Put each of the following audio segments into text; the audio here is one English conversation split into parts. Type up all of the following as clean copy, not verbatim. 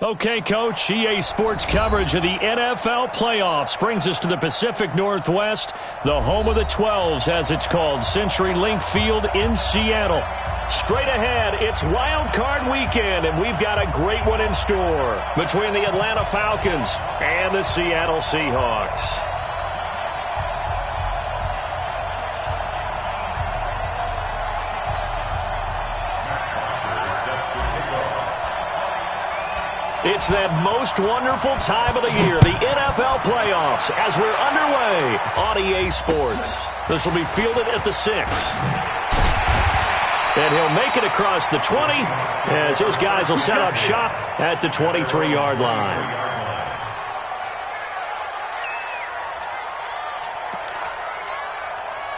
Okay, Coach, EA Sports coverage of the NFL playoffs brings us to the Pacific Northwest, the home of the 12s, as it's called, CenturyLink Field in Seattle. Straight ahead, it's Wild Card Weekend, and we've got a great one in store between the Atlanta Falcons and the Seattle Seahawks. It's that most wonderful time of the year, the NFL playoffs, as we're underway on EA Sports. This will be fielded at the 6. And he'll make it across the 20 as his guys will set up shop at the 23-yard line.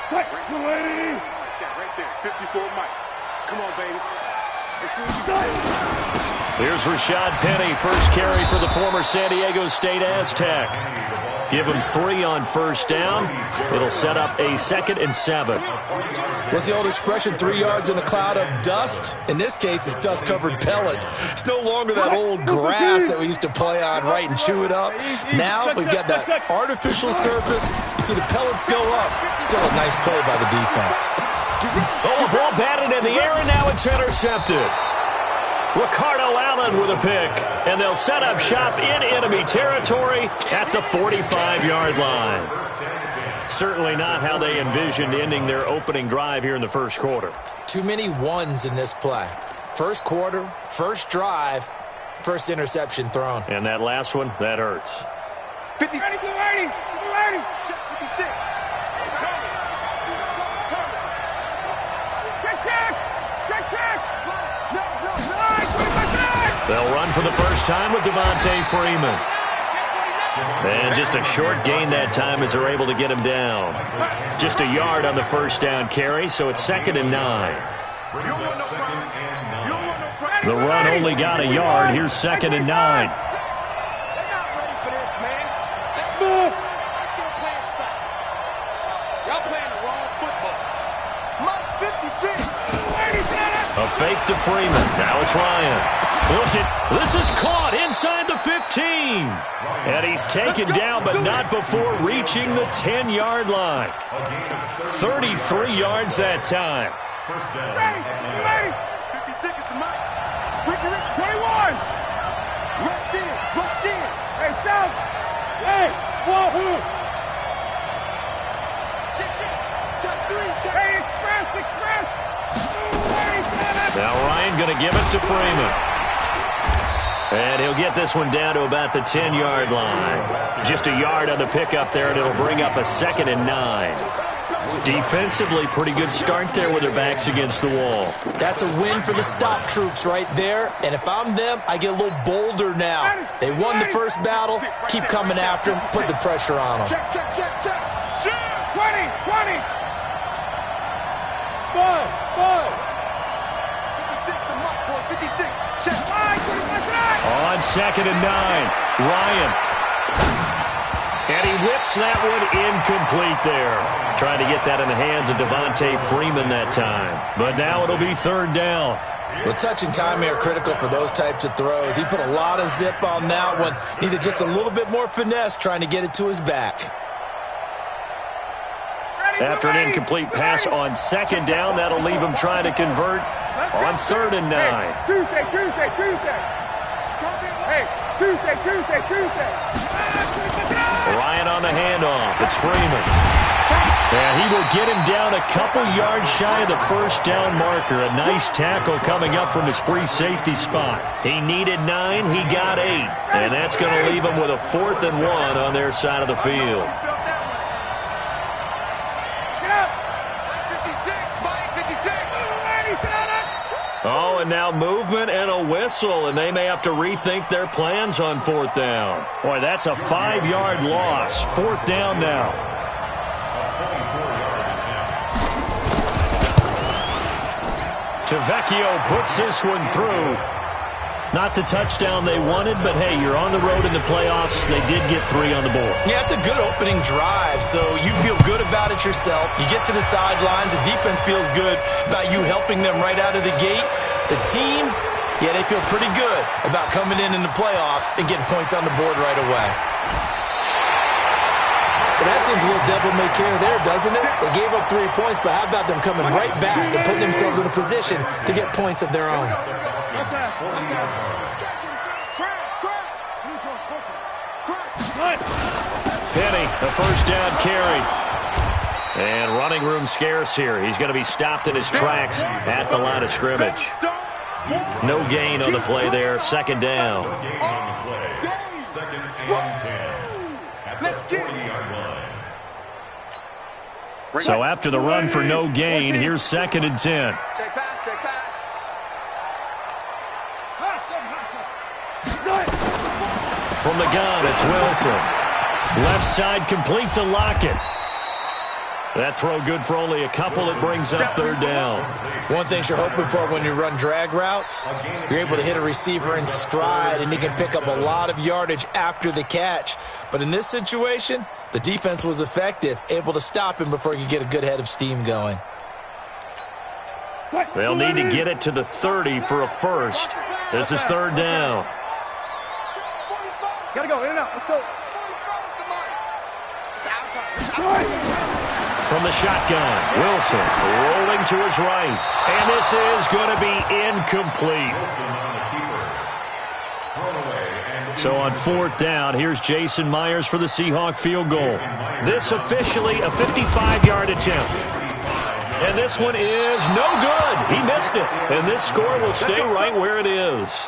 Right there, 54 Mike. Come on, baby. Let's see what you got. Here's Rashad Penny, first carry for the former San Diego State Aztec. Give him 3 on first down. It'll set up a 2nd and 7. What's the old expression, 3 yards in a cloud of dust? In this case, it's dust-covered pellets. It's no longer that old grass that we used to play on, right, and chew it up. Now we've got that artificial surface. You see the pellets go up. Still a nice play by the defense. Oh, a ball batted in the air, and now it's intercepted. Ricardo Allen with a pick, and they'll set up shop in enemy territory at the 45-yard line. Certainly not how they envisioned ending their opening drive here in the first quarter. Too many ones in this play. First quarter, first drive, first interception thrown. And that last one, that hurts. 50. Ready, get ready, get ready. 56. They'll run for the first time with Devontae Freeman. And just a short gain that time as they're able to get him down. Just a yard on the first down carry, so it's 2nd and 9. The run only got a yard. Here's 2nd and 9. A fake to Freeman. Now it's Ryan. Look at, this is caught inside the 15. And he's taken down, but not before reaching the 10-yard line. 33 yards that time. Ready. 56 is the mark. Ricky, 21. Rush in. Hey, South. Hey, whoa. Hey, express. Now Ryan going to give it to Freeman. And he'll get this one down to about the 10-yard line. Just a yard on the pickup there, and it'll bring up a 2nd and 9. Defensively, pretty good start there with their backs against the wall. That's a win for the stop troops right there. And if I'm them, I get a little bolder now. They won the first battle. Keep coming after them. Put the pressure on them. Check. 20. 5. 56 to Mike, 56. Check. On 2nd and 9, Ryan. And he whips that one incomplete there. Trying to get that in the hands of Devontae Freeman that time. But now it'll be 3rd down. Well, touch and time are critical for those types of throws. He put a lot of zip on that one. Needed just a little bit more finesse trying to get it to his back. After an incomplete pass on 2nd down, that'll leave him trying to convert on 3rd and 9. Hey, Tuesday. Hey, Tuesday. Ryan on the handoff. It's Freeman. And he will get him down a couple yards shy of the first down marker. A nice tackle coming up from his free safety spot. He needed 9. He got 8. And that's going to leave him with a 4th and 1 on their side of the field. Oh, and now movement and a whistle, and they may have to rethink their plans on 4th down. Boy, that's a 5-yard loss. 4th down now. Tavecchio puts this one through. Not the touchdown they wanted, but hey, you're on the road in the playoffs. They did get 3 on the board. Yeah, it's a good opening drive, so you feel good about it yourself. You get to the sidelines. The defense feels good about you helping them right out of the gate. The team, Yeah, they feel pretty good about coming in the playoffs and getting points on the board right away. But that seems a little devil-may-care there, doesn't it? They gave up 3 points, but how about them coming right back and putting themselves in a position to get points of their own? Penny, the first down carry. And running room scarce here. He's going to be stopped in his tracks at the line of scrimmage. No gain on the play there. Second down. Second and 10 at the 40-yard line. So after the run for no gain, here's second and 10. Check back, check back. From the gun, it's Wilson. Left side complete to Lockett. That throw good for only a couple. It brings up third down. One thing you're hoping for when you run drag routes, you're able to hit a receiver in stride, and he can pick up a lot of yardage after the catch. But in this situation, the defense was effective, able to stop him before he could get a good head of steam going. They'll need to get it to the 30 for a first. This is third down. Gotta go, in and out, let's go. From the shotgun, Wilson rolling to his right. And this is going to be incomplete. So on fourth down, here's Jason Myers for the Seahawk field goal. This officially a 55-yard attempt. And this one is no good. He missed it. And this score will stay right where it is.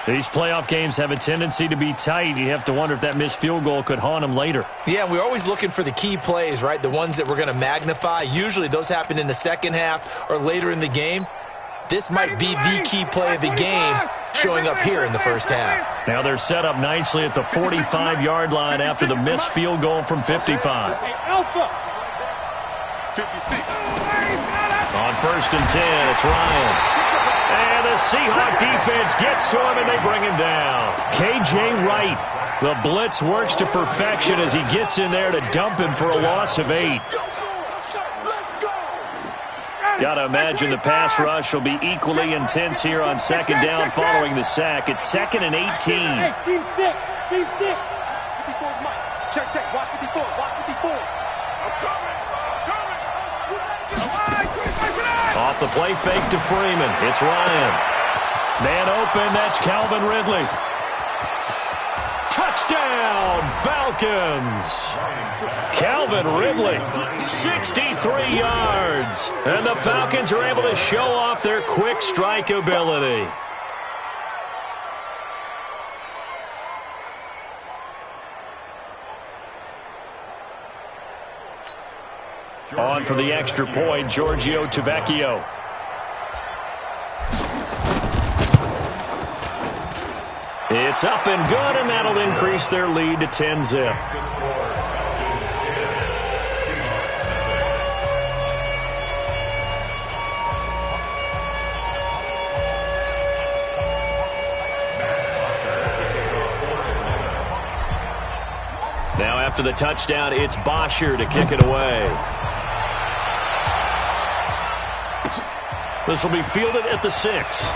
These playoff games have a tendency to be tight. You have to wonder if that missed field goal could haunt them later. Yeah, we're always looking for the key plays, right? The ones that we're going to magnify. Usually those happen in the second half or later in the game. This might be the key play of the game showing up here in the first half. Now they're set up nicely at the 45-yard line after the missed field goal from 55. On first and 10, it's Ryan. And the Seahawk defense gets to him, and they bring him down. K.J. Wright, the blitz works to perfection as he gets in there to dump him for a loss of 8. Got to imagine the pass rush will be equally intense here on second down following the sack. It's second and 18. Hey, team 6, team 6. 54's Mike. Check, check, watch 54, watch 54. I'm coming. Off the play fake to Freeman. It's Ryan. Man open, that's Calvin Ridley. Touchdown, Falcons. Calvin Ridley, 63 yards. And the Falcons are able to show off their quick strike ability. On for the extra point, Giorgio Tavecchio. It's up and good, and that'll increase their lead to 10-zip. Now after the touchdown, it's Bosher to kick it away. This will be fielded at the 6.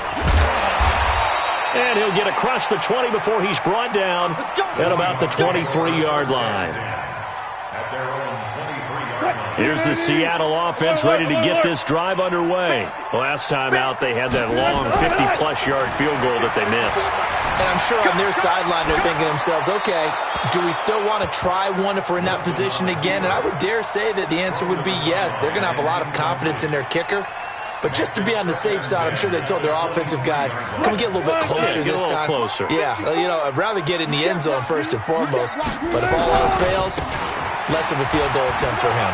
And he'll get across the 20 before he's brought down at about the 23-yard line. Here's the Seattle offense ready to get this drive underway. Last time out, they had that long 50-plus yard field goal that they missed. And I'm sure on their sideline they're thinking to themselves, okay, do we still want to try one if we're in that position again? And I would dare say that the answer would be yes. They're going to have a lot of confidence in their kicker. But just to be on the safe side, I'm sure they told their offensive guys, can we get a little bit closer this time? Closer. Yeah, you know, I'd rather get in the end zone first and foremost. But if all else fails, less of a field goal attempt for him.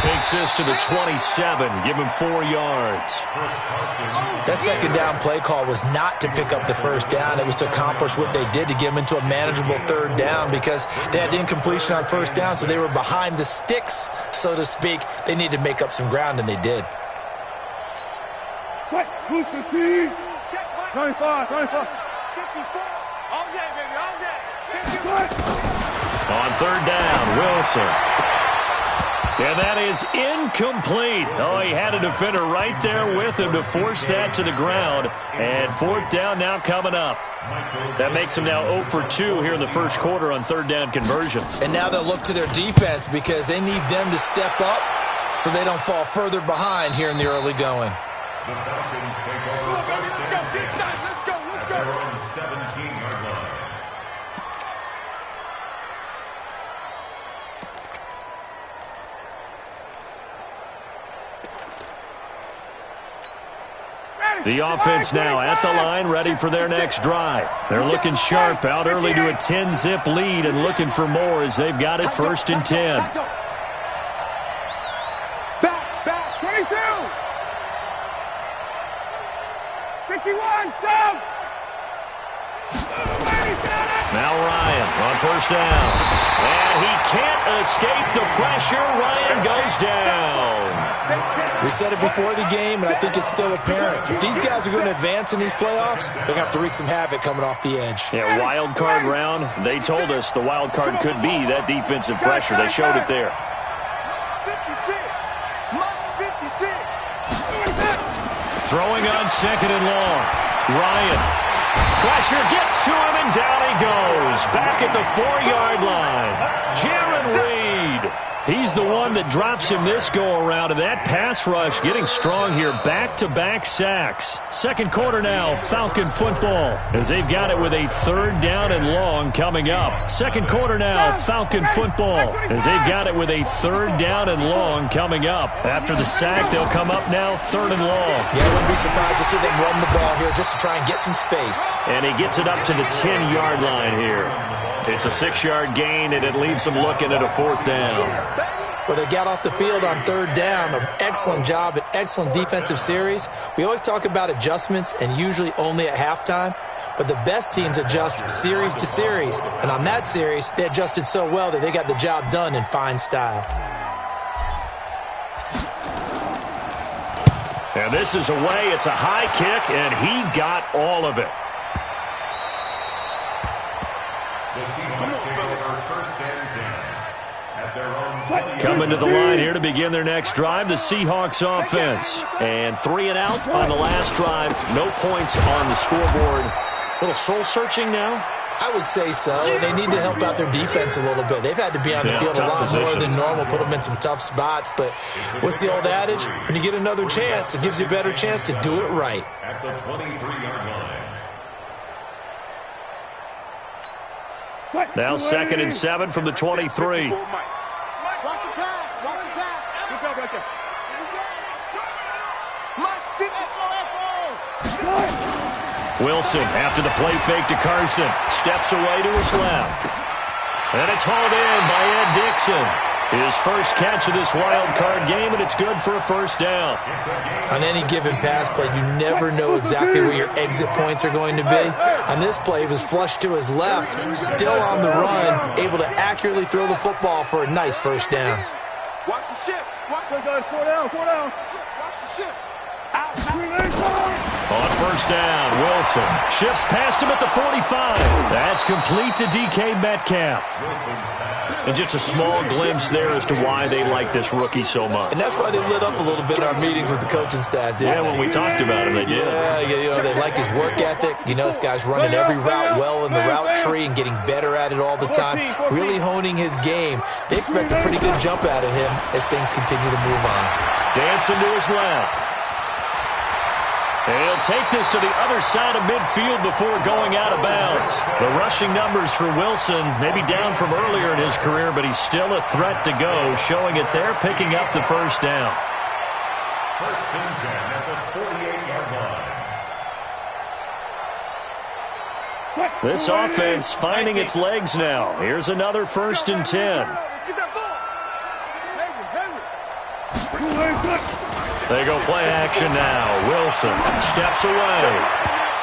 Takes this to the 27, give him 4 yards. That second down play call was not to pick up the first down. It was to accomplish what they did to get them into a manageable third down because they had incompletion on first down, so they were behind the sticks, so to speak. They needed to make up some ground, and they did. 25, 24. 54. All day, baby, all day. On third down, Wilson. And that is incomplete. Oh, he had a defender right there with him to force that to the ground. And fourth down now coming up. That makes them now 0 for 2 here in the first quarter on third down conversions. And now they'll look to their defense because they need them to step up so they don't fall further behind here in the early going. The Falcons take over first and 10 at their own 17-yard line. The offense now at the line, ready for their next drive. They're looking sharp, out early to a 10-zip lead and looking for more as they've got it first and 10. Back, 22. 51, Sam. Now Ryan on first down. And he can't escape the pressure. Ryan goes down. We said it before the game, and I think it's still apparent. If these guys are going to advance in these playoffs, they're going to have to wreak some havoc coming off the edge. Yeah, wild card round. They told us the wild card could be that defensive pressure. They showed it there. 56. Much 56. Throwing on second and long. Ryan. Pressure gets to him, and down he goes. Back at the 4-yard line. Jaron Reed. He's the one that drops him this go-around, and that pass rush getting strong here. Back-to-back sacks. Second quarter now, Falcon football, as they've got it with a third down and long coming up. Second quarter now, Falcon football, as they've got it with a third down and long coming up. After the sack, they'll come up now third and long. Yeah, I wouldn't be surprised to see them run the ball here just to try and get some space. And he gets it up to the 10-yard line here. It's a 6-yard gain, and it leaves them looking at a fourth down. Well, they got off the field on third down. An excellent job, an excellent defensive series. We always talk about adjustments, and usually only at halftime. But the best teams adjust series to series. And on that series, they adjusted so well that they got the job done in fine style. And this is away. It's a high kick, and he got all of it. The Seahawks take over first and 10 at their own 20. Coming to the line here to begin their next drive, the Seahawks offense. And 3 and out on the last drive. No points on the scoreboard. A little soul-searching now? I would say so. They need to help out their defense a little bit. They've had to be on the field a lot more than normal, put them in some tough spots. But what's the old adage? When you get another chance, it gives you a better chance to do it right. At the 23-yard line. Now 2nd and 7 from the 23. Watch the pass. Watch the pass. Good job right there. Mike, 54. Wilson, after the play fake to Carson, steps away to his left. And it's hauled in by Ed Dixon. His first catch of this wild card game, and it's good for a first down. On any given pass play, you never know exactly where your exit points are going to be. On this play, he was flushed to his left, still on the run, able to accurately throw the football for a nice first down. Watch the shift. Watch the gun. 4 down. Watch the shift. On first down, Wilson shifts past him at the 45. That's complete to DK Metcalf. And just a small glimpse there as to why they like this rookie so much. And that's why they lit up a little bit in our meetings with the coaching staff, didn't they? Yeah, when we talked about him, they did. Yeah, they like his work ethic. You know, this guy's running every route well in the route tree and getting better at it all the time, really honing his game. They expect a pretty good jump out of him as things continue to move on. Dancing to his left. And he'll take this to the other side of midfield before going out of bounds. The rushing numbers for Wilson maybe down from earlier in his career, but he's still a threat to go, showing it there, picking up the first down. First and 10 at the 48-yard line. This offense finding its legs now. Here's another first and 10. Get that ball. They go play action now. Wilson steps away.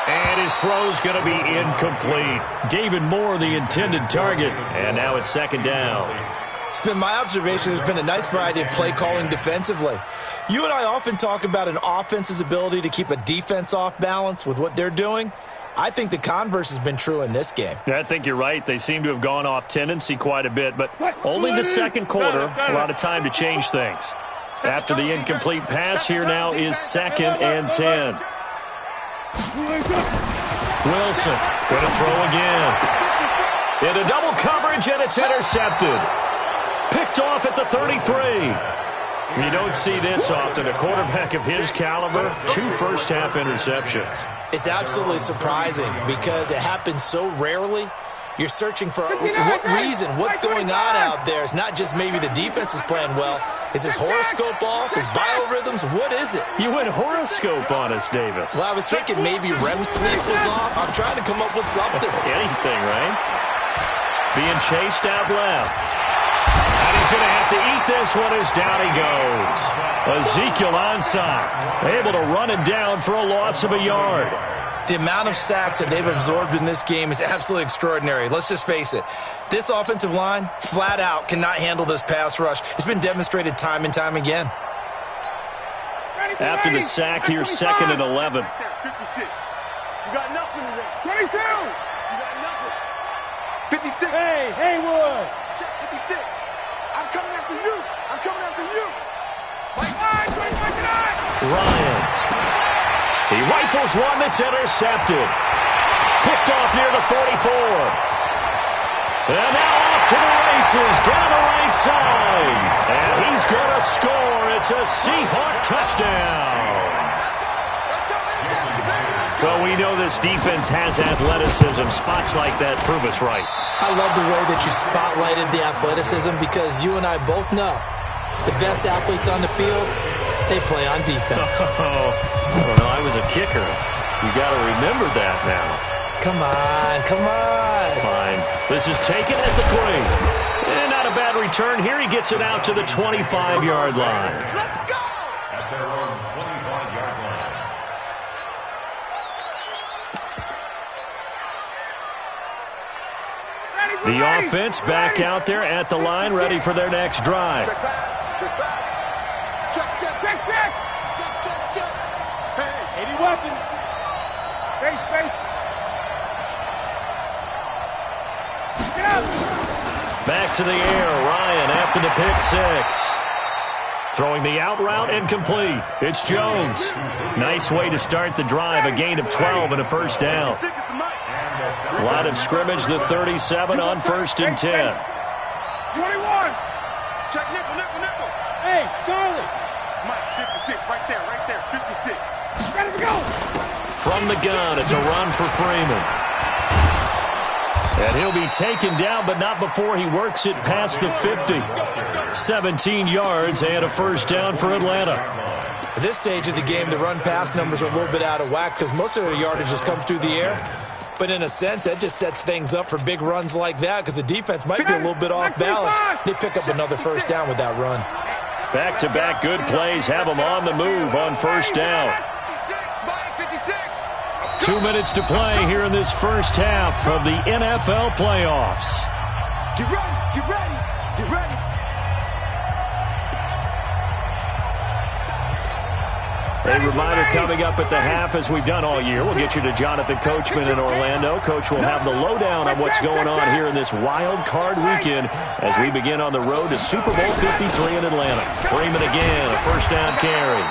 And his throw's going to be incomplete. David Moore, the intended target. And now it's second down. It's been my observation there's been a nice variety of play calling defensively. You and I often talk about an offense's ability to keep a defense off balance with what they're doing. I think the converse has been true in this game. I think you're right. They seem to have gone off tendency quite a bit, but only the second quarter, a lot of time to change things. After the incomplete pass, here now is 2nd and 10. Wilson going to throw again. Into double coverage, and it's intercepted. Picked off at the 33. You don't see this often. A quarterback of his caliber, 2 first-half interceptions. It's absolutely surprising because it happens so rarely. You're searching for what reason, what's going on out there. It's not just maybe the defense is playing well. Is his horoscope off? His biorhythms? What is it? You went horoscope on us, David. Well, I was thinking maybe REM sleep was off. I'm trying to come up with something. Anything, right? Being chased out left. And he's going to have to eat this one as down he goes. Ezekiel Ansah able to run it down for a loss of a yard. The amount of sacks that they've absorbed in this game is absolutely extraordinary. Let's just face it. This offensive line, flat out, cannot handle this pass rush. It's been demonstrated time and time again. After the sack, here's 2nd and 11. 56. You got nothing today. 22. You got nothing. 56. Hey, Haywood. Check 56. I'm coming after you. I'm coming after you. Ryan. He rifles one that's intercepted. Picked off near the 44. And now off to the races, down the right side. And he's going to score. It's a Seahawk touchdown. Well, we know this defense has athleticism. Spots like that prove us right. I love the way that you spotlighted the athleticism because you and I both know the best athletes on the field, they play on defense. I don't know. I was a kicker. You got to remember that now. Come on, come on. Fine. This is taken at the 3. And not a bad return here. He gets it out to the 25-yard line. Let's go. At their own 25-yard line. The offense back out there at the line, ready for their next drive. Check back. Check back. Check, check, check, check. Check, check, check. Hey, 80 weapons. Space, space. Get up. Back to the air. Ryan after the pick 6. Throwing the out route and complete. It's Jones. Nice way to start the drive. A gain of 12 and a first down. Line of scrimmage, the 37 on 1st and 10. 21. Check nickel, nickel, nickel. Hey, Charlie. Mike, 56, right there, 56. Ready to go. From the gun, it's a run for Freeman. And he'll be taken down, but not before he works it past the 50. 17 yards and a first down for Atlanta. At this stage of the game, the run-pass numbers are a little bit out of whack because most of their yardage has come through the air. But in a sense, that just sets things up for big runs like that because the defense might be a little bit off balance. They pick up another first down with that run. Back-to-back good plays have them on the move on first down. 2 minutes to play here in this first half of the NFL playoffs. Get ready, get ready, get ready. A reminder coming up at the half, as we've done all year. We'll get you to Jonathan Coachman in Orlando. Coach will have the lowdown on what's going on here in this wild card weekend as we begin on the road to Super Bowl 53 in Atlanta. Freeman again, a first down carry.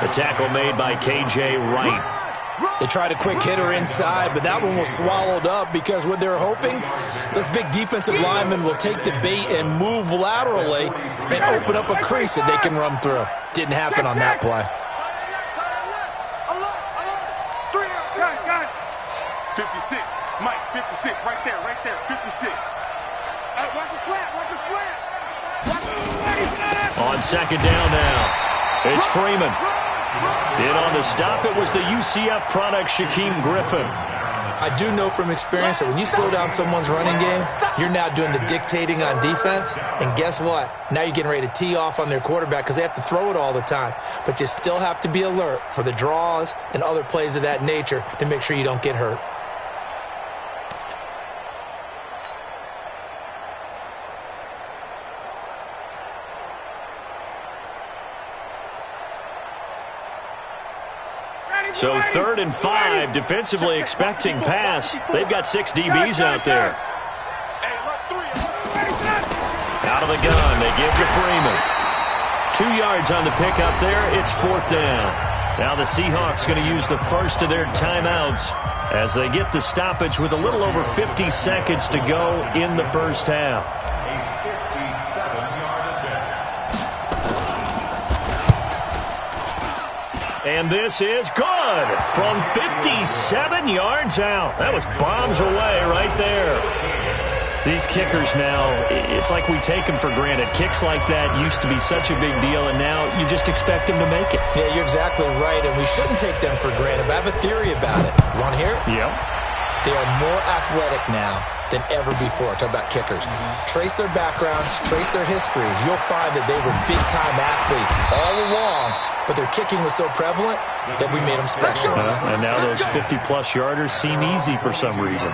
The tackle made by K.J. Wright. They tried a quick hitter inside, but that one was swallowed up because what they're hoping, those big defensive linemen will take the bait and move laterally and open up a crease that they can run through. Didn't happen on that play. 56, Mike, 56, right there, 56. Watch the slant, watch the slant. Watch the slant. On second down now, it's Freeman. In on the stop, it was the UCF product, Shaquem Griffin. I do know from experience that when you slow down someone's running game, you're now doing the dictating on defense. And guess what? Now you're getting ready to tee off on their quarterback because they have to throw it all the time. But you still have to be alert for the draws and other plays of that nature to make sure you don't get hurt. So 3rd and 5, defensively expecting pass. They've got 6 DBs out there. Out of the gun, they give to Freeman. 2 yards on the pickup there. It's 4th down. Now the Seahawks going to use the first of their timeouts as they get the stoppage with a little over 50 seconds to go in the first half. And this is good from 57 yards out. That was bombs away right there. These kickers now, it's like we take them for granted. Kicks like that used to be such a big deal, and now you just expect them to make it. Yeah, you're exactly right, and we shouldn't take them for granted. But I have a theory about it. You want to hear it? Yep. They are more athletic now than ever before. Talk about kickers. Trace their backgrounds, trace their histories. You'll find that they were big-time athletes all along, but their kicking was so prevalent that we made them specialists. And now those 50-plus yarders seem easy for some reason.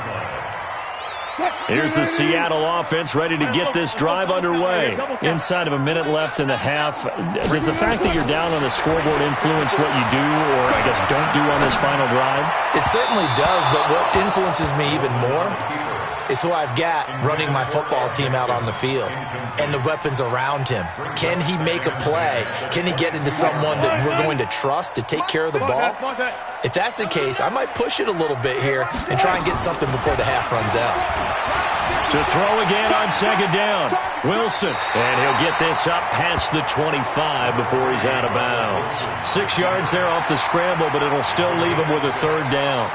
Here's the Seattle offense ready to get this drive underway. Inside of a minute left in the half, does the fact that you're down on the scoreboard influence what you do or, I guess, don't do on this final drive? It certainly does, but what influences me even more is who I've got running my football team out on the field and the weapons around him. Can he make a play? Can he get into someone that we're going to trust to take care of the ball? If that's the case, I might push it a little bit here and try and get something before the half runs out. To throw again on 2nd down, Wilson. And he'll get this up past the 25 before he's out of bounds. 6 yards there off the scramble, but it'll still leave him with a 3rd down.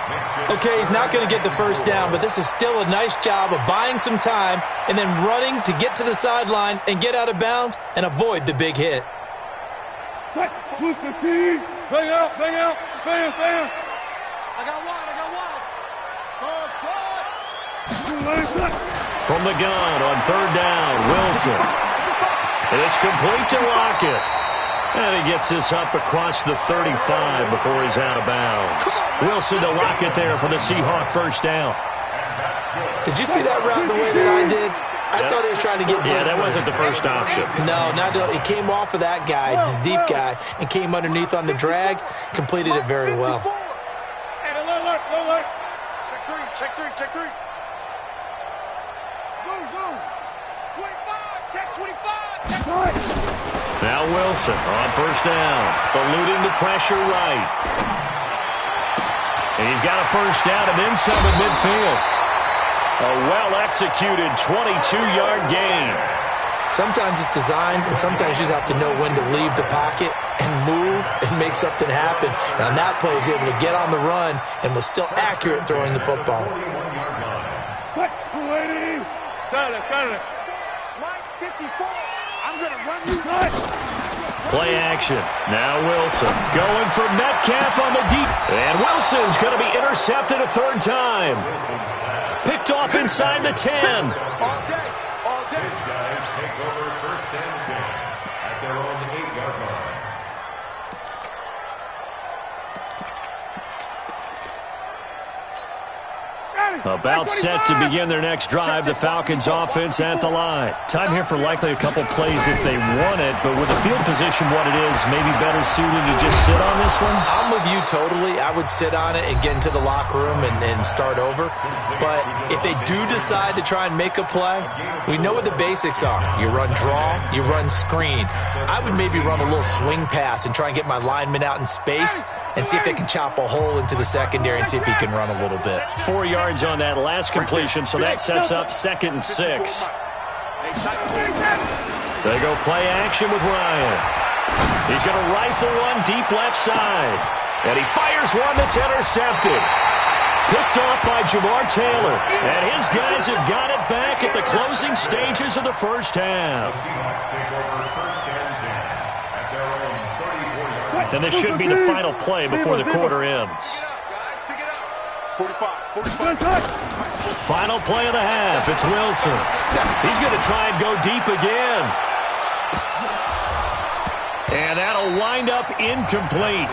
Okay, he's not going to get the first down, but this is still a nice job of buying some time and then running to get to the sideline and get out of bounds and avoid the big hit. Bang out, bang out, bang, bang. I got one. From the gun on 3rd down, Wilson. It's complete to Lockett. And he gets this up across the 35 before he's out of bounds. Wilson to Lockett there for the Seahawk first down. Did you see that route the way that I did? I thought he was trying to get deep. Yeah, that wasn't the first option. No, it came off of that guy, the deep guy, and came underneath on the drag, completed it very well. Hey, alert. Check three. Zoom. 25, check 25. Now Wilson on first down, eluding the pressure right. And he's got a first down and then some at midfield. A well-executed 22-yard gain. Sometimes it's designed, and sometimes you just have to know when to leave the pocket and move and make something happen. And on that play, he was able to get on the run and was still accurate throwing the football. Got it. Mike 54, I'm going to run you. Play action. Now Wilson going for Metcalf on the deep. And Wilson's going to be intercepted a 3rd time. Picked off inside the 10. All day. These guys take over 1st and 10 at their own 8-yard line. About set to begin their next drive, the Falcons offense at the line. Time here for likely a couple plays if they want it, but with the field position what it is, maybe better suited to just sit on this one? I'm with you totally. I would sit on it and get into the locker room and start over. But if they do decide to try and make a play, we know what the basics are. You run draw, you run screen. I would maybe run a little swing pass and try and get my lineman out in space and see if they can chop a hole into the secondary and see if he can run a little bit. 4 yards on that last completion, so that sets up 2nd and 6. They go play action with Ryan. He's going to rifle one deep left side. And he fires one that's intercepted. Picked off by Jamar Taylor. And his guys have got it back at the closing stages of the first half. And this should be the final play before the quarter ends. 45. Final play of the half. It's Wilson. He's going to try and go deep again. And that'll wind up incomplete.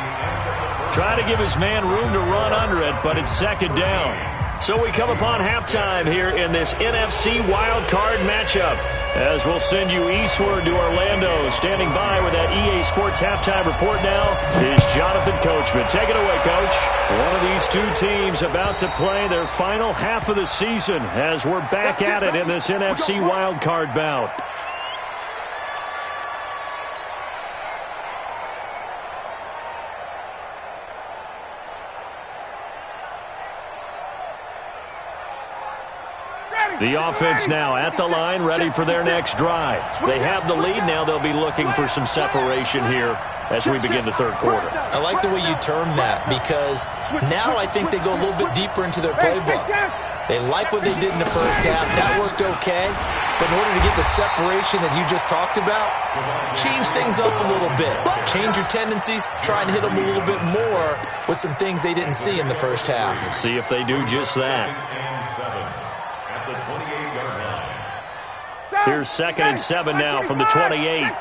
Try to give his man room to run under it, but it's 2nd down. So we come upon halftime here in this NFC wildcard matchup. As we'll send you eastward to Orlando. Standing by with that EA Sports halftime report now is Jonathan Coachman. Take it away, Coach. two teams about to play their final half of the season as we're back at it in this NFC wildcard bout. The offense now at the line, ready for their next drive. They have the lead. Now they'll be looking for some separation here as we begin the third quarter. I like the way you termed that, because now I think they go a little bit deeper into their playbook. They like what they did in the first half. That worked okay. But in order to get the separation that you just talked about, change things up a little bit. Change your tendencies. Try and hit them a little bit more with some things they didn't see in the first half. Let's see if they do just that. Here's 2nd and 7 now from the 28. Hey,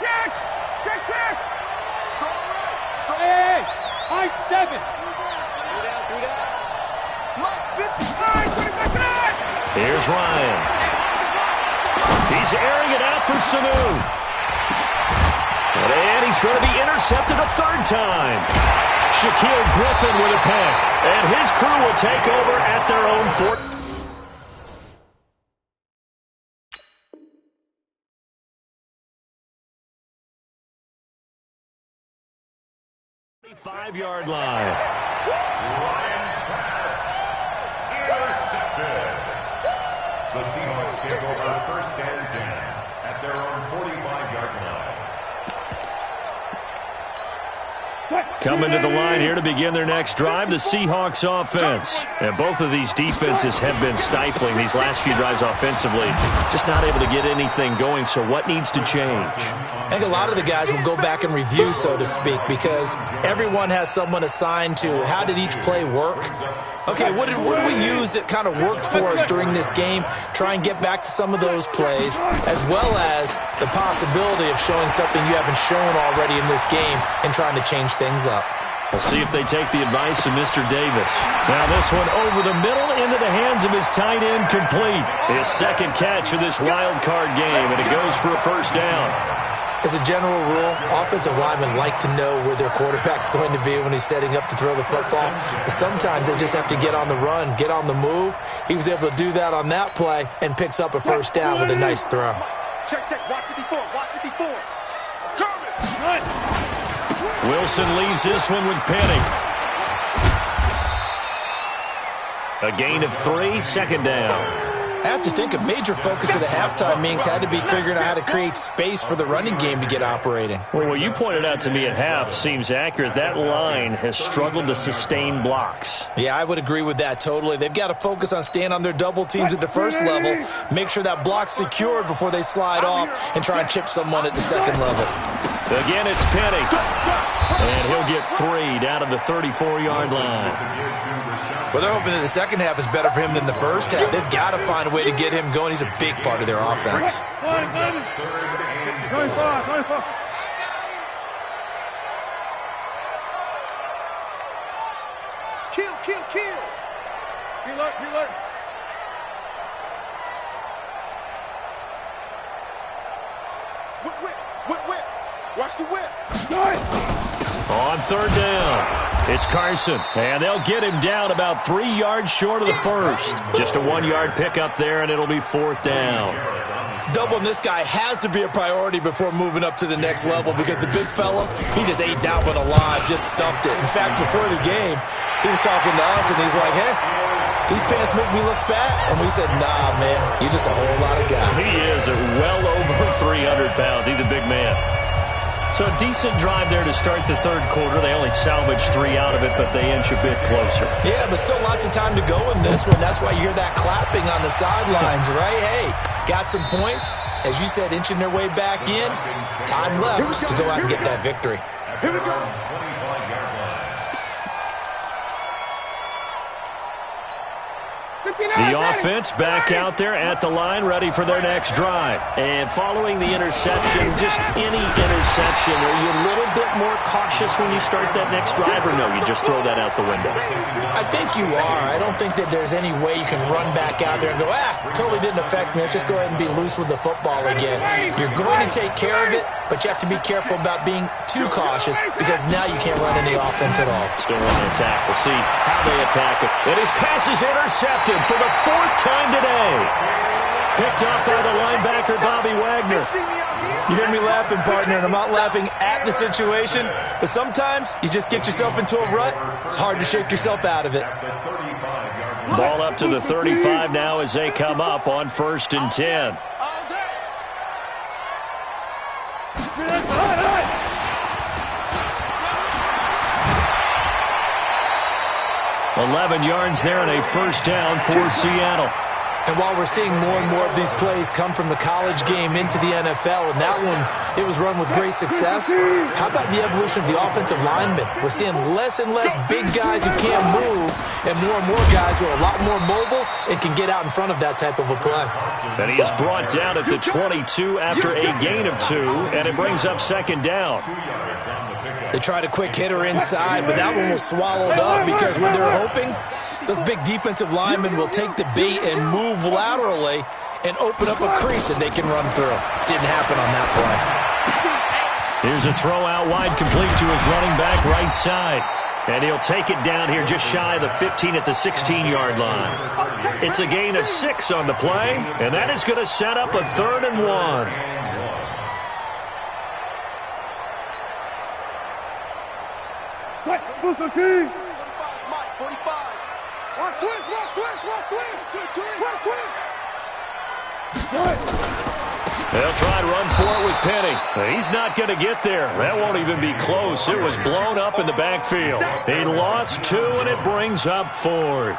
high 7. Here's Ryan. He's airing it out for Sanu. And he's going to be intercepted a third time. Shaquille Griffin with a pick. And his crew will take over at their own 4. 5-yard line. Intercepted. The Seahawks take over 1st and 10 at their own 45-yard line. Coming to the line here to begin their next drive, the Seahawks offense. And both of these defenses have been stifling these last few drives offensively. Just not able to get anything going, so what needs to change? I think a lot of the guys will go back and review, so to speak, because everyone has someone assigned to how did each play work. Okay, what did we use that kind of worked for us during this game? Try and get back to some of those plays, as well as the possibility of showing something you haven't shown already in this game and trying to change things up. We'll see if they take the advice of Mr. Davis. Now this one over the middle into the hands of his tight end, complete. His second catch of this wild card game, and it goes for a first down. As a general rule, offensive linemen like to know where their quarterback's going to be when he's setting up to throw the football. But sometimes they just have to get on the run, get on the move. He was able to do that on that play and picks up a first down with a nice throw. Check, watch 54, watch 54. Coming. Wilson leaves this one with Penny. A gain of 3, second down. I have to think a major focus of the halftime meetings had to be figuring out how to create space for the running game to get operating. Well, what you pointed out to me at half seems accurate. That line has struggled to sustain blocks. Yeah, I would agree with that totally. They've got to focus on staying on their double teams at the first level, make sure that block's secured before they slide off, and try and chip someone at the second level. Again, it's Penny. And he'll get 3 down to the 34-yard line. Well, they're hoping that the second half is better for him than the first half. They've got to find a way to get him going. He's a big part of their offense. Kill. Preload. Whip. Watch the whip. On third down, it's Carson, and they'll get him down about 3 yards short of the first. Just a 1-yard pickup there, and it'll be 4th down. Doubling this guy has to be a priority before moving up to the next level, because the big fella, he just ate that one alive, just stuffed it. In fact, before the game, he was talking to us, and he's like, hey, these pants make me look fat. And we said, nah, man, you're just a whole lot of guy. He is well over 300 pounds. He's a big man. So a decent drive there to start the third quarter. They only salvaged 3 out of it, but they inch a bit closer. Yeah, but still lots of time to go in this one. That's why you hear that clapping on the sidelines, right? Hey, got some points. As you said, inching their way back in. Time left to go out and get that victory. Here we go. The offense back out there at the line, ready for their next drive. And following the interception, just any interception, are you a little bit more cautious when you start that next drive, or no, you just throw that out the window? I think you are. I don't think that there's any way you can run back out there and go, totally didn't affect me. Let's just go ahead and be loose with the football again. You're going to take care of it. but you have to be careful about being too cautious because now you can't run any offense at all. Still on the attack. We'll see how they attack it. And his pass is intercepted for the 4th time today. Picked up by the linebacker, Bobby Wagner. You hear me laughing, partner, and I'm not laughing at the situation, but sometimes you just get yourself into a rut. It's hard to shake yourself out of it. Ball up to the 35 now as they come up on 1st and 10. 11 yards there and a 1st down for Seattle. And while we're seeing more and more of these plays come from the college game into the NFL, and that one, it was run with great success, how about the evolution of the offensive linemen? We're seeing less and less big guys who can't move and more guys who are a lot more mobile and can get out in front of that type of a play. And he is brought down at the 22 after a gain of 2, and it brings up 2nd down. They tried a quick hitter inside, but that one was swallowed up because when they're hoping, those big defensive linemen will take the bait and move laterally and open up a crease that they can run through. Didn't happen on that play. Here's a throw out wide, complete to his running back right side. And he'll take it down here just shy of the 15 at the 16-yard line. It's a gain of 6 on the play, and that is going to set up a 3rd and 1. Booster team. 45. Watch twist. They'll try to run for it with Penny. He's not going to get there. That won't even be close. It was blown up in the backfield. He lost 2, and it brings up 4th.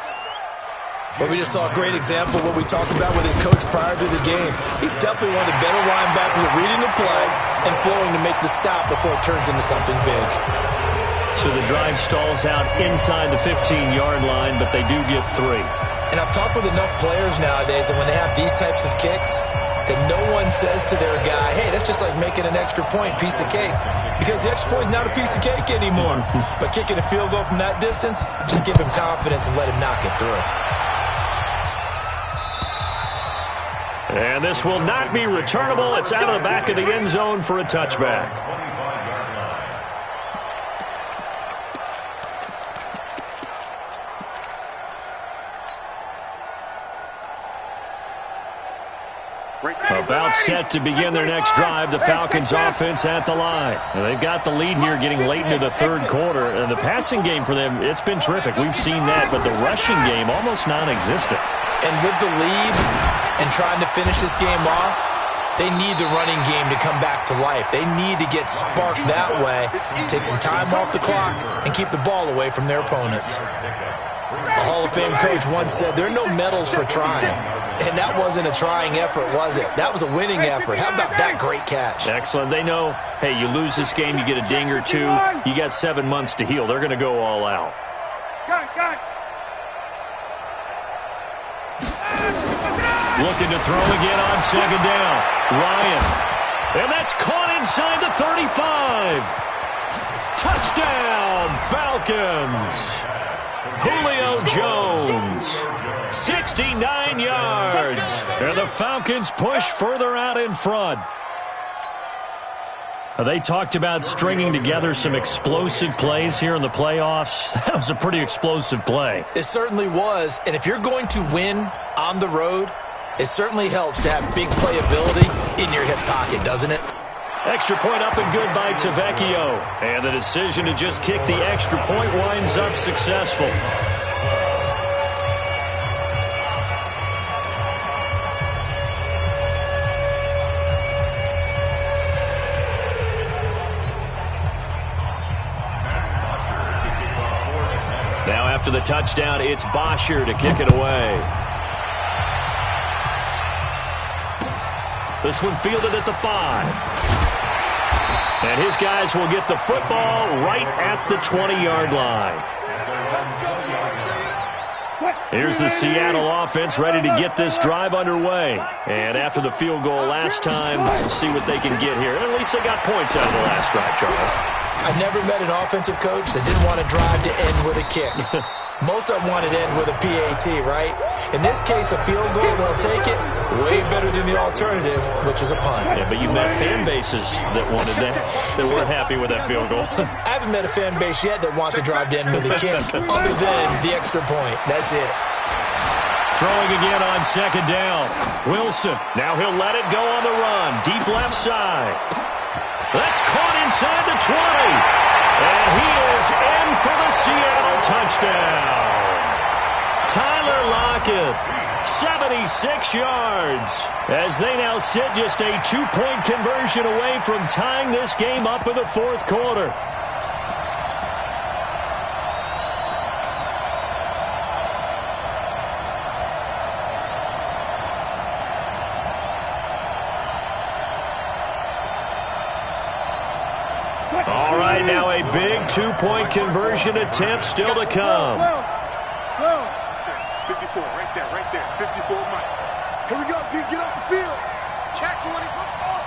Well, we just saw a great example of what we talked about with his coach prior to the game. He's definitely one of the better linebackers at reading the play and flowing to make the stop before it turns into something big. So the drive stalls out inside the 15-yard line, but they do get 3. And I've talked with enough players nowadays that when they have these types of kicks, that no one says to their guy, hey, that's just like making an extra point, piece of cake. Because the extra point is not a piece of cake anymore. But kicking a field goal from that distance, just give him confidence and let him knock it through. And this will not be returnable. It's out of the back of the end zone for a touchback. About set to begin their next drive, the Falcons offense at the line. And they've got the lead here getting late into the 3rd quarter. And the passing game for them, it's been terrific. We've seen that, but the rushing game almost non-existent. And with the lead and trying to finish this game off, they need the running game to come back to life. They need to get sparked that way, take some time off the clock, and keep the ball away from their opponents. A Hall of Fame coach once said, there are no medals for trying. And that wasn't a trying effort, was it? That was a winning effort. How about that great catch? Excellent. They know, hey, you lose this game, you get a ding or 2. You got 7 months to heal. They're going to go all out. Looking to throw again on 2nd down. Ryan. And that's caught inside the 35. Touchdown, Falcons. Julio Jones. 69 yards. And the Falcons push further out in front. They talked about stringing together some explosive plays here in the playoffs. That was a pretty explosive play. It certainly was. And if you're going to win on the road, it certainly helps to have big playability in your hip pocket, doesn't it? Extra point up and good by Tavecchio. And the decision to just kick the extra point winds up successful. Now after the touchdown, it's Bosher to kick it away. This one fielded at the 5. And his guys will get the football right at the 20-yard line. Here's the Seattle offense ready to get this drive underway. And after the field goal last time, we'll see what they can get here. At least they got points out of the last drive, Charles. I've never met an offensive coach that didn't want a drive to end with a kick. Most of them want it in with a PAT, right? In this case, a field goal, they'll take it way better than the alternative, which is a punt. Yeah, but you met fan bases that wanted that, that weren't happy with that field goal. I haven't met a fan base yet that wants to drive in with a kick other than the extra point. That's it. Throwing again on second down. Wilson. Now he'll let it go on the run. Deep left side. That's caught inside the 20. And he is in for the Seattle touchdown. Tyler Lockett, 76 yards. As they now sit just a 2-point conversion away from tying this game up in the fourth quarter. All right, now a big 2-point conversion attempt still to come. 54, right there. 54, Mike. Here we go, D, get off the field. Check you when he looks off.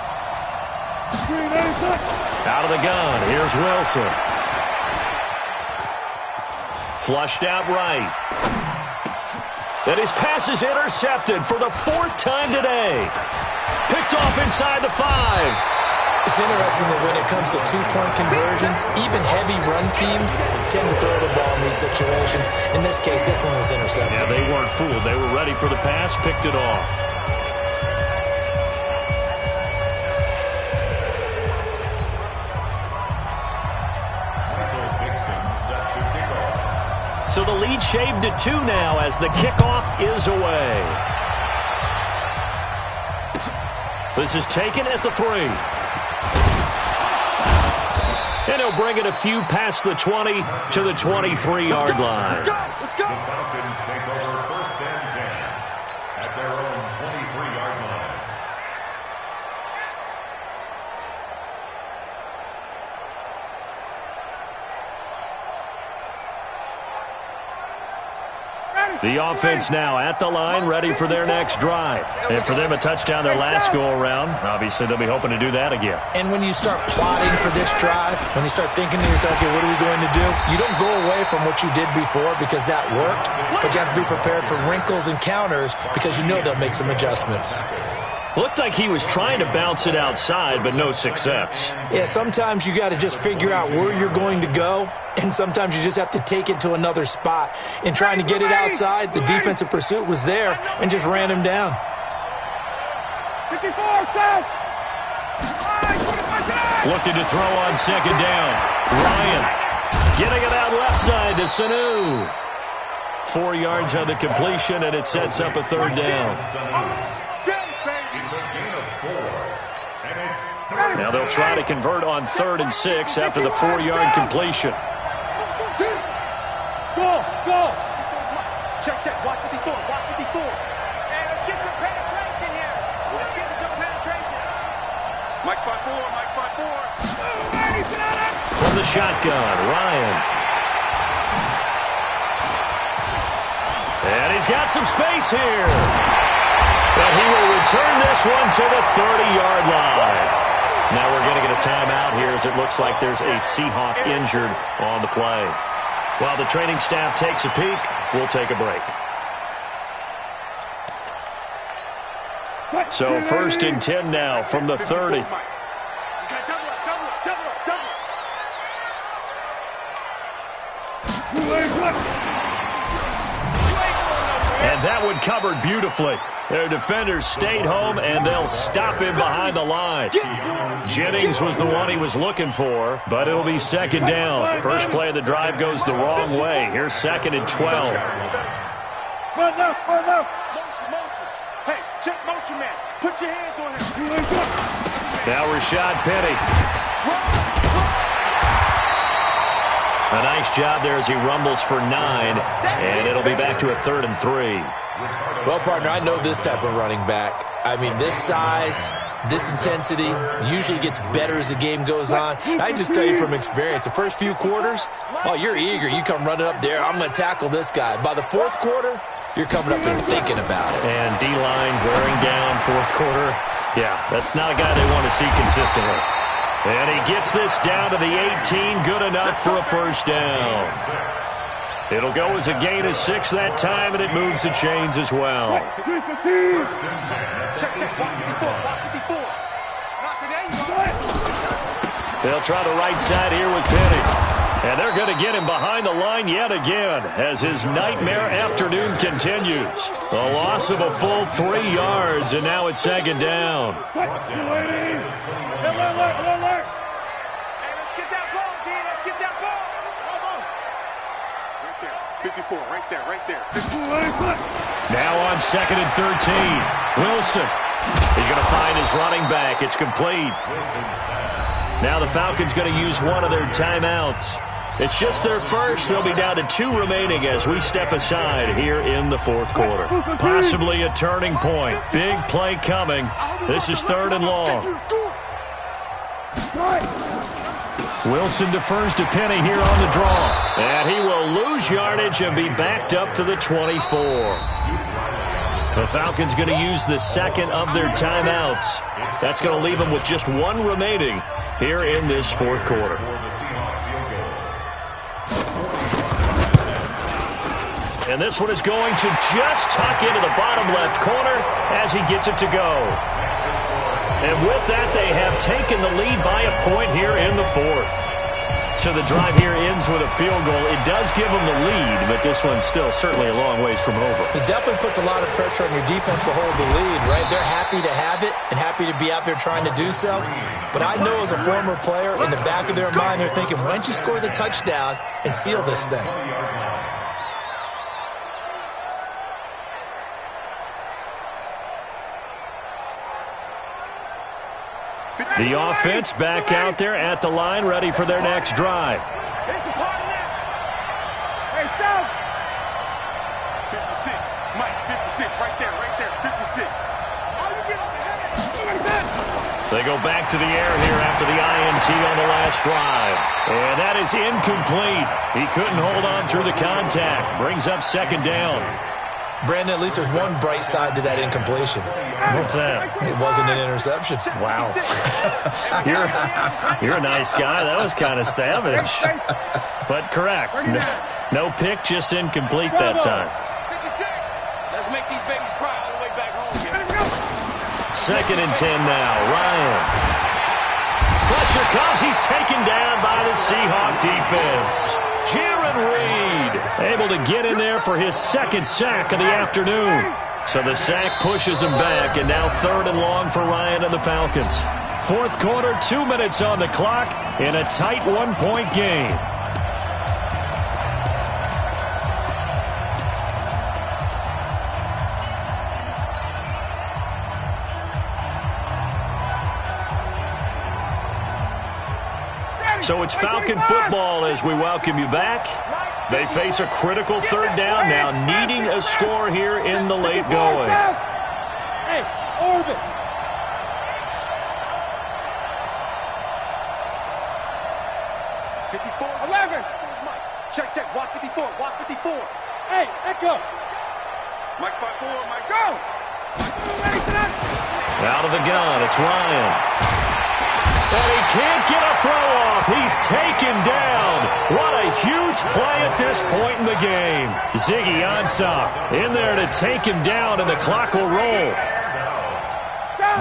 Out of the gun, here's Wilson. Flushed out right. And his pass is intercepted for the 4th time today. Picked off inside the 5. It's interesting that when it comes to 2-point conversions, even heavy run teams tend to throw the ball in these situations. In this case, this one was intercepted. Yeah, they weren't fooled. They were ready for the pass, picked it off. So the lead shaved to 2 now as the kickoff is away. This is taken at the 3. And he'll bring it a few past the 20 to the 23-yard line. The Falcons take over 1st and 10 at their own 23-yard line. The offense now at the line, ready for their next drive. And for them, a touchdown their last go-around. Obviously, they'll be hoping to do that again. And when you start plotting for this drive, when you start thinking to yourself, okay, what are we going to do? You don't go away from what you did before because that worked, but you have to be prepared for wrinkles and counters because you know they'll make some adjustments. Looked like he was trying to bounce it outside, but no success. Yeah, sometimes you got to just figure out where you're going to go, and sometimes you just have to take it to another spot. In trying to get it outside, the defensive pursuit was there and just ran him down. 54, Looking to throw on second down. Ryan getting it out left side to Sanu. 4 yards on the completion, and it sets up a 3rd down. Now they'll try to convert on 3rd and 6 after the 4-yard completion. Go! Check, watch 54, watch 54. Hey, let's get some penetration here. Let's get some penetration. Mike 5-4. From the shotgun, Ryan. And he's got some space here. But he will return this one to the 30-yard line. Now we're going to get a timeout here as it looks like there's a Seahawk injured on the play. While the training staff takes a peek, we'll take a break. So 1st and 10 now from the 30. And that one covered beautifully. Their defenders stayed home, and they'll stop him behind the line. Jennings was the one he was looking for, but it'll be 2nd down. First play of the drive goes the wrong way. Here's 2nd and 12. Motion. Hey, check motion, man. Put your hands on him. Now Rashad Penny. A nice job there as he rumbles for 9, and it'll be back to a 3rd and 3. Well, partner, I know this type of running back. I mean, this size, this intensity usually gets better as the game goes on. I just tell you from experience, the first few quarters, oh, you're eager. You come running up there, I'm going to tackle this guy. By the 4th quarter, you're coming up and thinking about it. And D-line wearing down 4th quarter. Yeah, that's not a guy they want to see consistently. And he gets this down to the 18, good enough for a 1st down. It'll go as a gain of 6 that time, and it moves the chains as well. They'll try the right side here with Penny. And they're going to get him behind the line yet again as his nightmare afternoon continues. A loss of a full 3 yards, and now it's 2nd down. Right there. Now on 2nd and 13. Wilson. He's going to find his running back. It's complete. Now the Falcons going to use one of their timeouts. It's just their first. They'll be down to 2 remaining as we step aside here in the 4th quarter. Possibly a turning point. Big play coming. This is 3rd and long. Wilson defers to Penny here on the draw. And he will lose yardage and be backed up to the 24. The Falcons going to use the 2nd of their timeouts. That's going to leave them with just 1 remaining here in this 4th quarter. And this one is going to just tuck into the bottom left corner as he gets it to go. And with that, they have taken the lead by a point here in the 4th. So the drive here ends with a field goal. It does give them the lead, but this one's still certainly a long ways from over. It definitely puts a lot of pressure on your defense to hold the lead, right? They're happy to have it and happy to be out there trying to do so. But I know as a former player, in the back of their mind, they're thinking, why don't you score the touchdown and seal this thing? The offense back out there at the line, ready for their next drive. Hey, South. 56. Mike, 56. Right there. 56. How you get on the head? They go back to the air here after the INT on the last drive. And that is incomplete. He couldn't hold on through the contact. Brings up 2nd down. Brandon, at least there's one bright side to that incompletion. What's that? It wasn't an interception. Wow. You're a nice guy. That was kind of savage. But correct. No pick, just incomplete that time. 56. Let's make these babies cry all the way back home here. 2nd and 10 now. Ryan. Pressure comes. He's taken down by the Seahawk defense. Jaron Reed able to get in there for his 2nd sack of the afternoon. So the sack pushes him back, and now 3rd and long for Ryan and the Falcons. 4th quarter, 2 minutes on the clock in a tight 1-point game. So it's Falcon football as we welcome you back. They face a critical 3rd down now, needing a score here in the late going. Hey, orbit. 54. 11. Check. Watch 54. Hey, echo. Mike 5-4. Mike, go. Out of the gun, it's Ryan. And he can't get a throw off. He's taken down. What a huge play at this point in the game. Ziggy Ansah in there to take him down, and the clock will roll.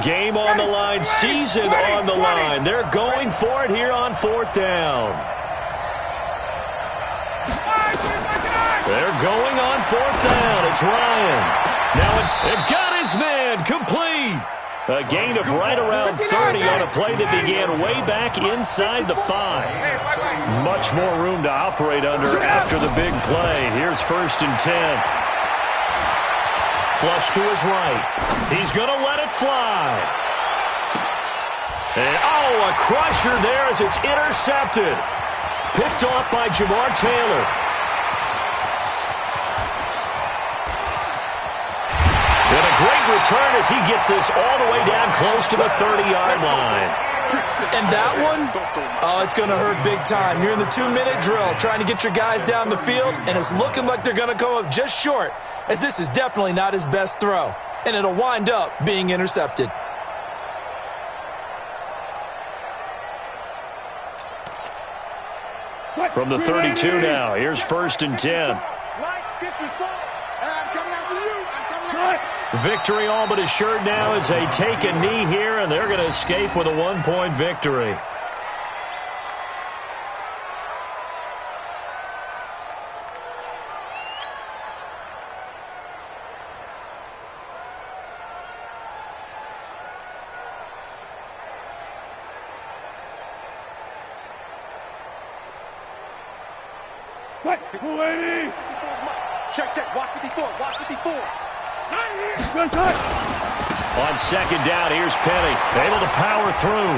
Game on the line, season on the line. They're going for it here on 4th down. They're going on 4th down. It's Ryan. Now it got his man complete. A gain of right around 30 on a play that began way back inside the 5. Much more room to operate under after the big play. Here's 1st and 10. Flush to his right. He's going to let it fly. And, a crusher there as it's intercepted. Picked off by Jamar Taylor. And a great return as he gets this all the way down close to the 30-yard line. And that one, it's going to hurt big time. You're in the 2-minute drill trying to get your guys down the field, and it's looking like they're going to come up just short, as this is definitely not his best throw, and it'll wind up being intercepted. What? From the 32 now, here's 1st and 10. Victory all but assured now as they take a knee here, and they're going to escape with a 1-point victory. Check. Watch 54. Watch 54. On 2nd down, here's Penny. Able to power through.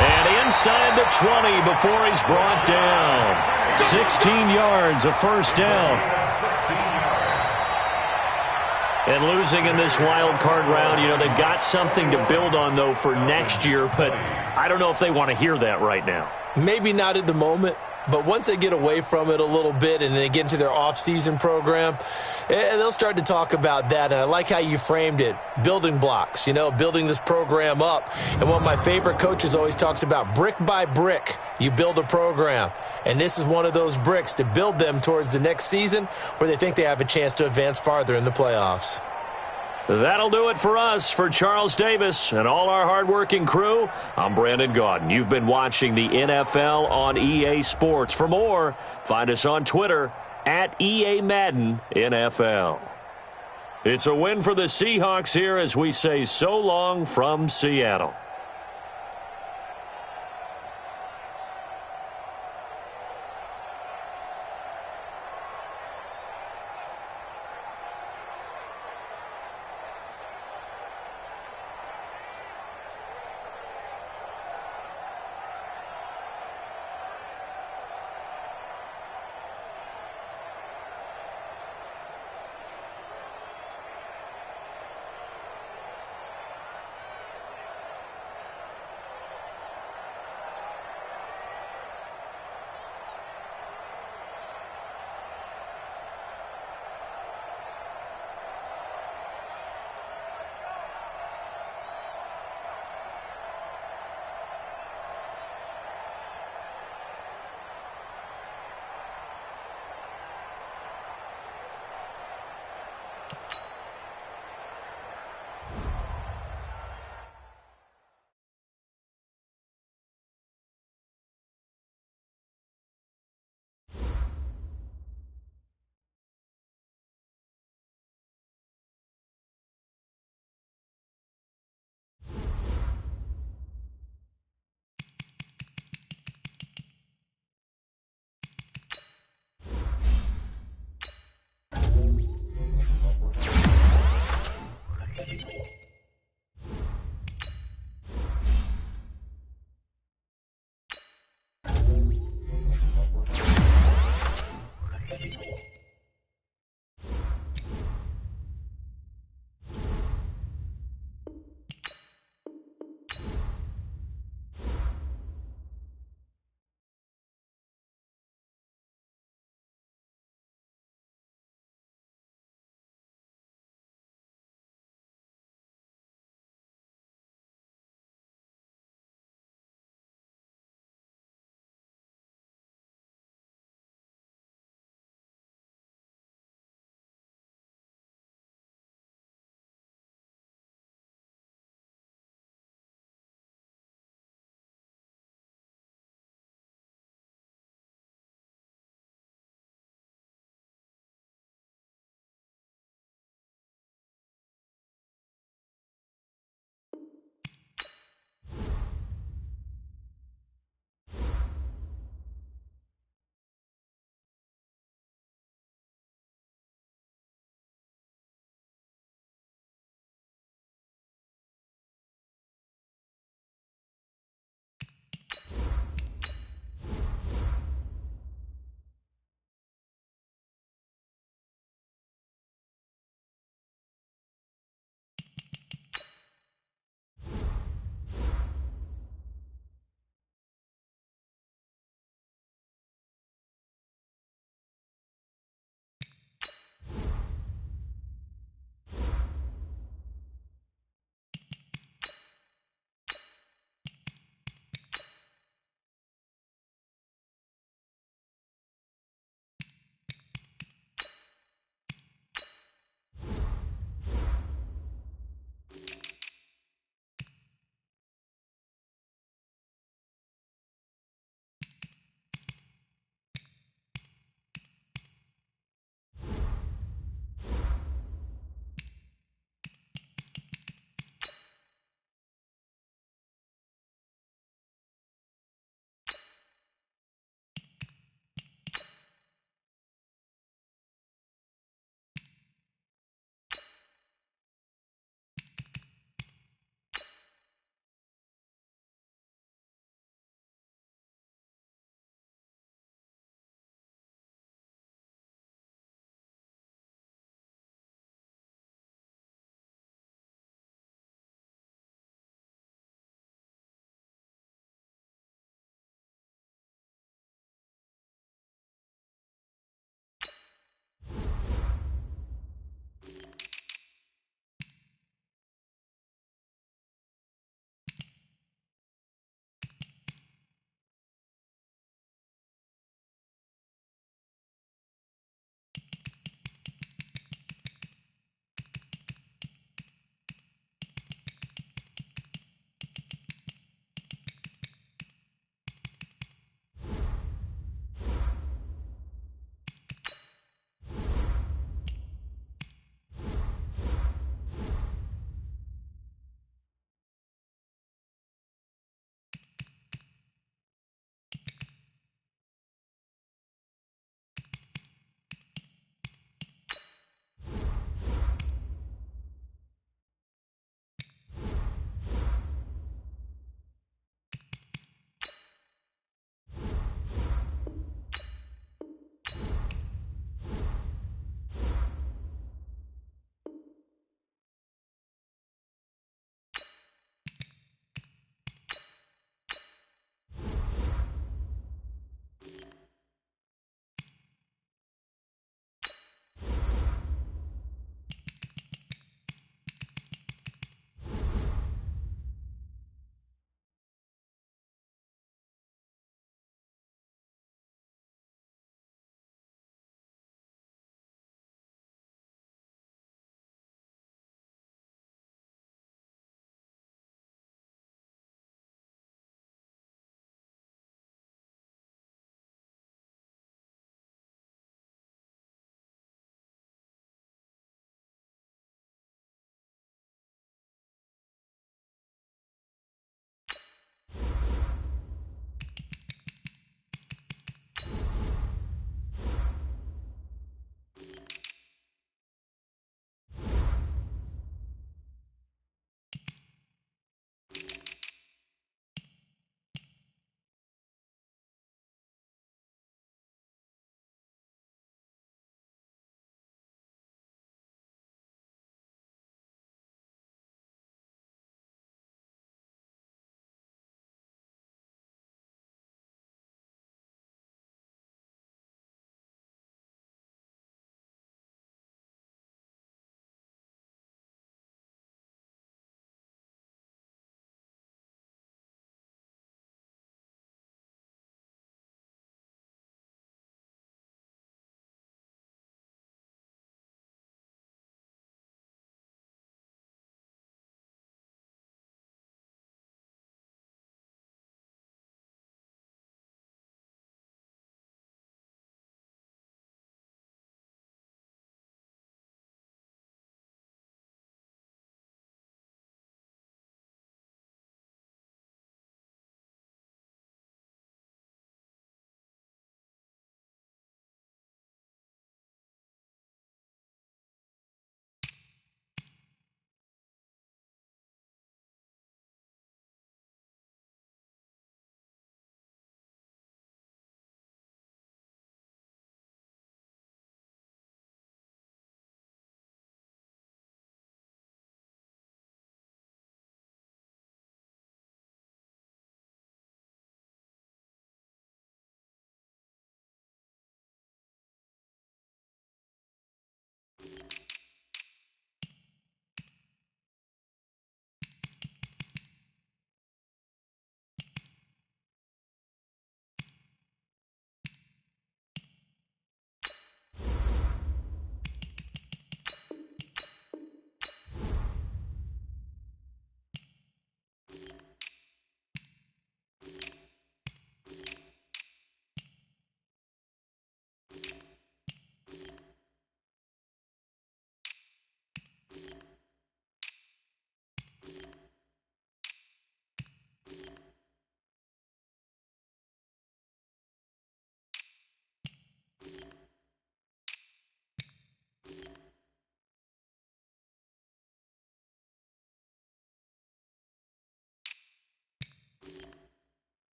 And inside the 20 before he's brought down. 16 yards, a 1st down. And losing in this wild card round, they've got something to build on, though, for next year. But I don't know if they want to hear that right now. Maybe not at the moment. But once they get away from it a little bit and they get into their off-season program, they'll start to talk about that. And I like how you framed it, building blocks, building this program up. And one of my favorite coaches always talks about brick by brick, you build a program. And this is one of those bricks to build them towards the next season where they think they have a chance to advance farther in the playoffs. That'll do it for us. For Charles Davis and all our hardworking crew, I'm Brandon Gaudin. You've been watching the NFL on EA Sports. For more, find us on Twitter at EA Madden NFL. It's a win for the Seahawks here as we say so long from Seattle.